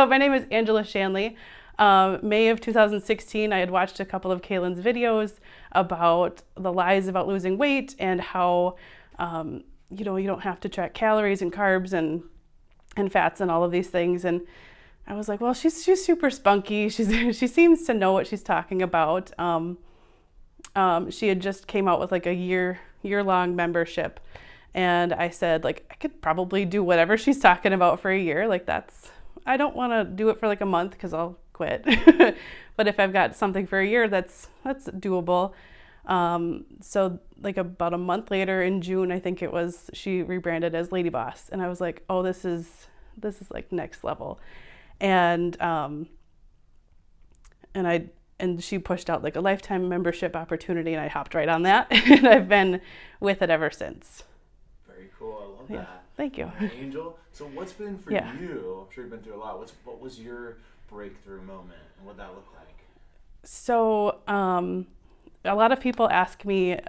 So my name is Angela Shanley. May of 2016, I had watched a couple of Kaelin's videos about the lies about losing weight and how, you don't have to track calories and carbs and fats and all of these things. And I was like, well, she's super spunky. She seems to know what she's talking about. She had just came out with like a year-long membership. And I said, like, I could probably do whatever she's talking about for a year. Like, I don't want to do it for like a month because I'll quit. But if I've got something for a year, that's doable. So like about a month later in June, I think it was, she rebranded as LadyBoss. And I was like, oh, this is like next level. And she pushed out like a lifetime membership opportunity, and I hopped right on that. And I've been with it ever since. Very cool. I love Yeah. that. Thank you. Angel, so what's been for Yeah. you? I'm sure you've been through a lot. What was your breakthrough moment, and what that look like? So a lot of people ask me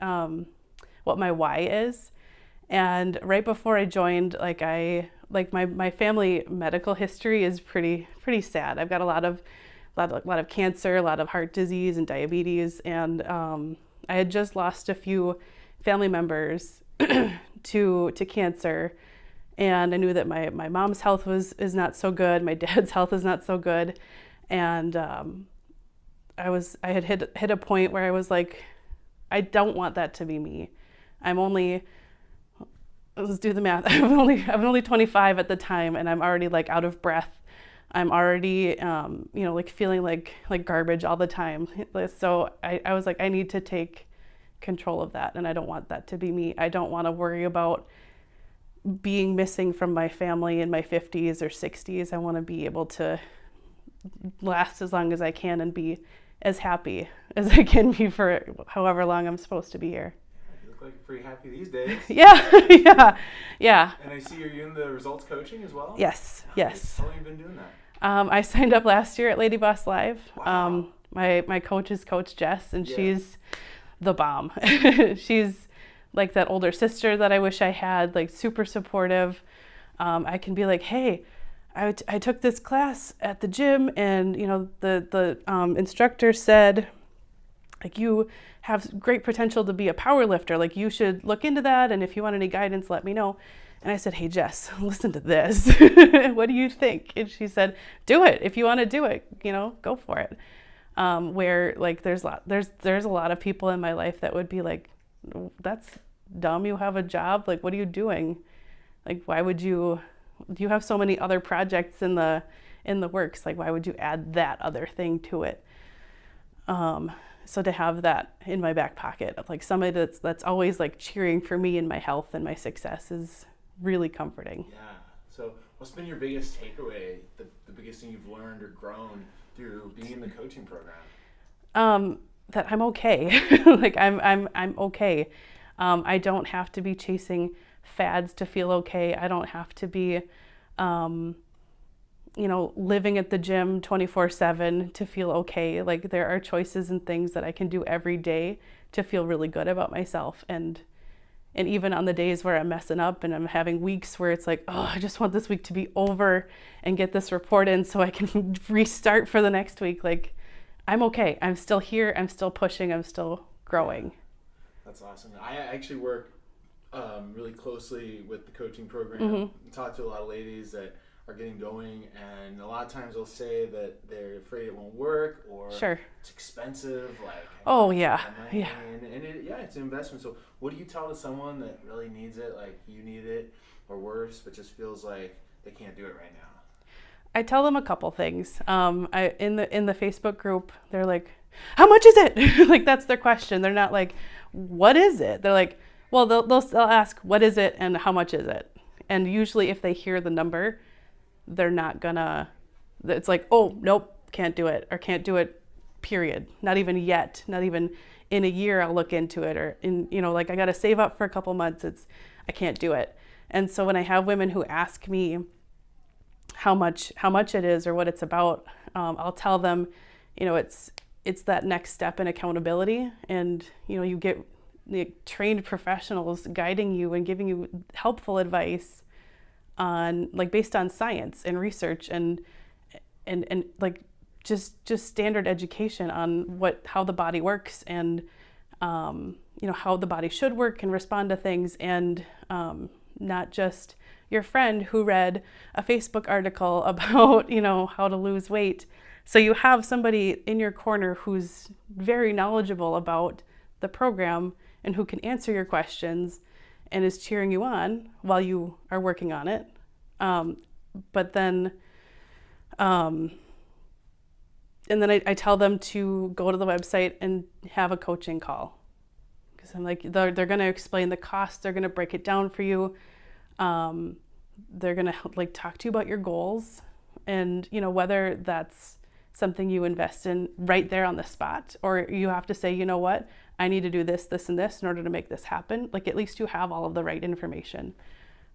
what my why is. And right before I joined, my family medical history is pretty sad. I've got a lot of cancer, a lot of heart disease and diabetes, and I had just lost a few family members to cancer, and I knew that my mom's health is not so good, my dad's health is not so good, and I had hit a point where I was like, I don't want that to be me. Let's do the math. I'm only 25 at the time, and I'm already like out of breath. I'm already, like feeling like garbage all the time. So I was like, I need to take control of that, and I don't want that to be me. I don't want to worry about being missing from my family in my 50s or 60s. I want to be able to last as long as I can and be as happy as I can be for however long I'm supposed to be here. You look like you're pretty happy these days. Yeah. And I see you're in the results coaching as well? Yes. How long have you been doing that? I signed up last year at LadyBoss Live. Wow. My coach is Coach Jess, and Yeah. she's the bomb. She's like that older sister that I wish I had, like super supportive. I can be like, hey, I took this class at the gym, and the instructor said, like, you have great potential to be a power lifter. Like, you should look into that, and if you want any guidance, let me know. And I said, hey, Jess, listen to this. What do you think? And she said, do it. If you want to do it, go for it. Where like there's a lot of people in my life that would be like, that's dumb. You have a job. Like, what are you doing? Like, why would you have so many other projects in the works? Like, why would you add that other thing to it? So to have that in my back pocket of like somebody that's always like cheering for me and my health and my success is really comforting. Yeah. So what's been your biggest takeaway, the biggest thing you've learned or grown through being in the coaching program? That I'm okay. Like I'm okay. I don't have to be chasing fads to feel okay. I don't have to be, living at the gym 24/7 to feel okay. Like, there are choices and things that I can do every day to feel really good about myself. And even on the days where I'm messing up and I'm having weeks where it's like, oh, I just want this week to be over and get this report in so I can restart for the next week. Like, I'm okay. I'm still here. I'm still pushing. I'm still growing. That's awesome. I actually work really closely with the coaching program. Mm-hmm. Talk to a lot of ladies that are getting going, and a lot of times they'll say that they're afraid it won't work, or Sure. it's expensive. Like, oh yeah, yeah, and it's an investment. So what do you tell to someone that really needs it, like you need it, or worse, but just feels like they can't do it right now? I tell them a couple things. In the Facebook group, they're like, how much is it? Like, that's their question. They're not like, what is it? They're like, well, they'll ask, what is it and how much is it? And usually if they hear the number, they're not gonna, it's like, oh, nope, can't do it, or can't do it, period. Not even yet, not even in a year I'll look into it, or like I gotta save up for a couple months, I can't do it. And so when I have women who ask me how much it is or what it's about, I'll tell them, it's that next step in accountability, and you get the trained professionals guiding you and giving you helpful advice on, like, based on science and research, and and like just standard education on how the body works, and how the body should work and respond to things, and not just your friend who read a Facebook article about how to lose weight. So you have somebody in your corner who's very knowledgeable about the program and who can answer your questions and is cheering you on while you are working on it. But then, and then I tell them to go to the website and have a coaching call. Because I'm like, they're going to explain the cost. They're going to break it down for you. They're going to talk to you about your goals, and whether that's something you invest in right there on the spot, or you have to say, you know what, I need to do this, this, and this in order to make this happen. Like, at least you have all of the right information.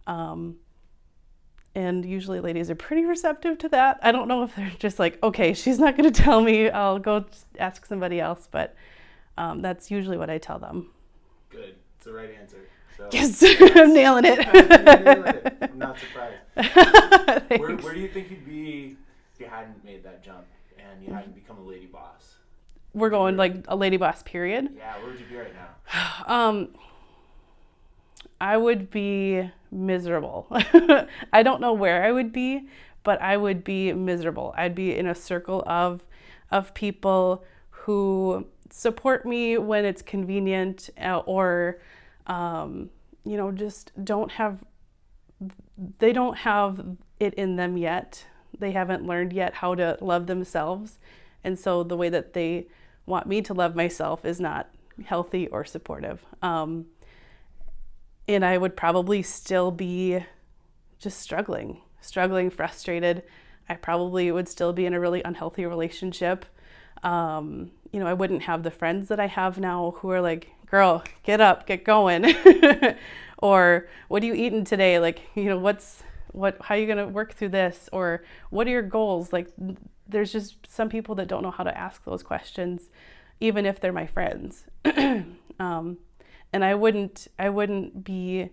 And usually ladies are pretty receptive to that. I don't know if they're just like, okay, she's not going to tell me, I'll go ask somebody else, but that's usually what I tell them. Good. It's the right answer. So, yes, I'm nailing it. I'm not surprised. Where do you think you'd be if you hadn't made that jump and you hadn't become a lady boss? We're going like a lady boss period? Yeah, where would you be right now? I would be miserable. I don't know where I would be, but I would be miserable. I'd be in a circle of people who support me when it's convenient, or just don't have it in them yet. They haven't learned yet how to love themselves. And so the way that they want me to love myself is not healthy or supportive. And I would probably still be just struggling, frustrated. I probably would still be in a really unhealthy relationship. I wouldn't have the friends that I have now who are like, girl, get up, get going. Or what are you eating today? Like, how are you going to work through this? Or what are your goals? Like, there's just some people that don't know how to ask those questions, even if they're my friends. And I wouldn't be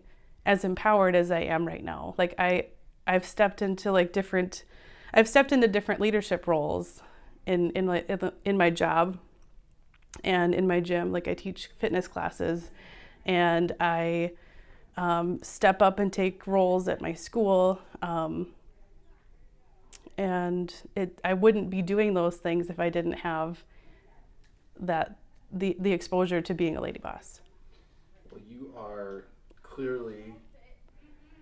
as empowered as I am right now. Like, I've stepped into different leadership roles in my job and in my gym. Like, I teach fitness classes, and I step up and take roles at my school. And I wouldn't be doing those things if I didn't have the exposure to being a lady boss. Well, you are clearly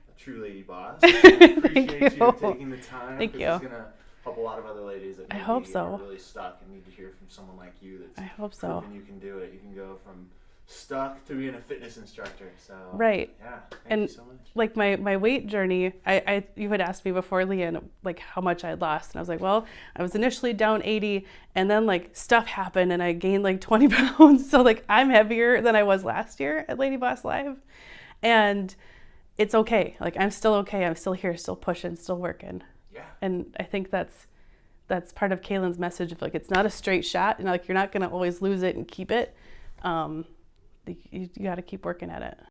a true lady boss. I appreciate you taking the time. Thank you. This is going to help a lot of other ladies that maybe are really stuck and need to hear from someone like you that's proven you can do it. You can go from stuck to being a fitness instructor. So right. Yeah. Thank you so much. Like my weight journey, you had asked me before, Leanne, like how much I'd lost, and I was like, well, I was initially down 80, and then stuff happened and I gained 20 pounds. So I'm heavier than I was last year at LadyBoss Live, and it's okay. I'm still okay. I'm still here, still pushing, still working. Yeah. And I think that's part of Kaelin's message of it's not a straight shot, and you're not going to always lose it and keep it. You got to keep working at it.